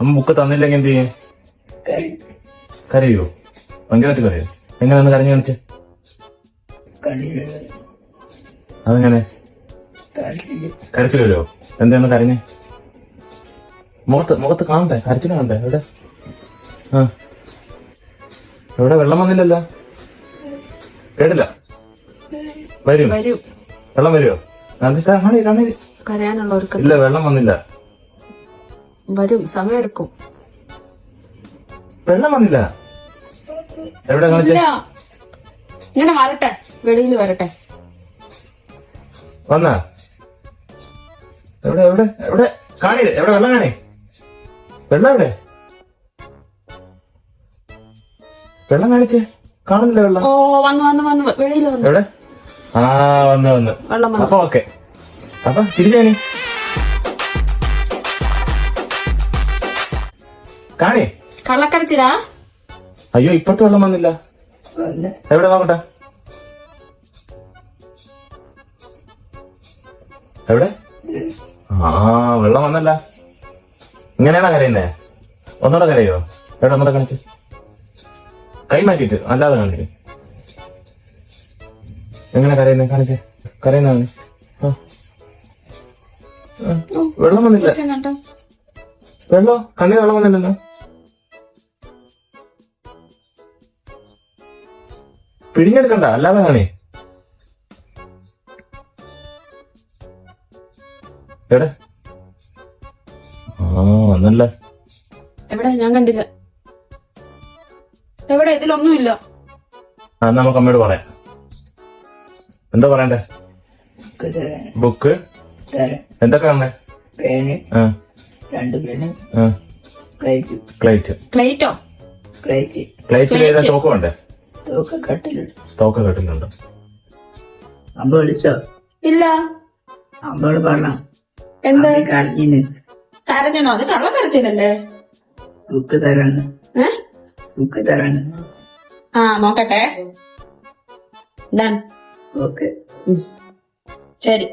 അമ്മ ബുക്ക് തന്നില്ലെങ്കിൽ എന്ത് ചെയ്യും? കരയോ? ഭയങ്കരമായിട്ട് കരയോ? എങ്ങനെയാന്ന് കരഞ്ഞു കാണിച്ച്? അതെങ്ങനെ കരച്ചിൽ വരുമോ? എന്താണ് കരഞ്ഞ്? മുഖത്ത് കാണണ്ടേ? കരച്ചിൽ കാണണ്ടേ? എവിടെ? എവിടെ? വെള്ളം വന്നില്ലല്ലോ. കേട്ടില്ല. വരും. വെള്ളം വരുമോ? കരയാനുള്ളവർക്ക് ഇല്ല, വെള്ളം വന്നില്ല. വരും, സമയമെടുക്കും. വെള്ളം വന്നില്ല. എവിടെ കാണിച്ചേ? ഇങ്ങനെ വരട്ടെ, വെളിയിൽ വരട്ടെ. വന്ന എവിടെ എവിടെ എവിടെ കാണില്ല. എവിടെ വെള്ളം കാണേ? വെള്ളം എവിടെ? വെള്ളം കാണിച്ചേ? കാണുന്നില്ല വെള്ളം. ഓ വന്ന് വെളിയിൽ വന്നു. എവിടെ? വന്ന് വെള്ളം. അപ്പൊ ഓക്കെ. അപ്പൊ തിരിച്ചേനി കാണേ? കള്ളക്കരച്ചിലാ? അയ്യോ, ഇപ്പഴത്തെ വെള്ളം വന്നില്ല. എവിടെ നോക്കട്ടെ? എവിടെ? വെള്ളം വന്നല്ല. ഇങ്ങനെയാണോ കരയുന്നേ? ഒന്നുകൂടെ കരയോ? എവിടെ? ഒന്നുകൂടെ കാണിച്ച്. കൈ മാറ്റിട്ട് അല്ലാതെ കാണിക്ക്. എങ്ങനെ കരയുന്നേ? കാണിച്ച്. കരയുന്ന വെള്ളം വന്നില്ല. വെള്ളം കണ്ണിന് വെള്ളം വന്നില്ലല്ലോ. പിഴിഞ്ഞെടുക്കണ്ട, അല്ലാതെ കാണേ. എവിടെ? വന്നല്ല. എവിടെ? ഞാൻ കണ്ടില്ല. എവിടെ? ഇതിലൊന്നുമില്ല. നമുക്ക് അമ്മയോട് പറയാം. എന്താ പറയണ്ടേ? ബുക്ക് എന്തൊക്കെ കാണേ? പേന്, 2 പേന്, ക്ലൈറ്റ്. ക്ലൈറ്റോ? ക്ലൈറ്റിൽ ഏതാ? തോക്ക് വേണ്ടേ? തോക്ക് കെട്ടിലുണ്ട്. അമ്മ വിളിച്ചോ? ഇല്ല. അമ്മയോട് പറഞ്ഞ എന്ത് കരഞ്ഞിന്? കരഞ്ഞോ? അത് കള്ളക്കരച്ചില്ലല്ലേ? ബുക്ക് തരാന്ന്. ബുക്ക് തരാന്ന്. നോക്കട്ടെ. ഓക്കെ. ശരി.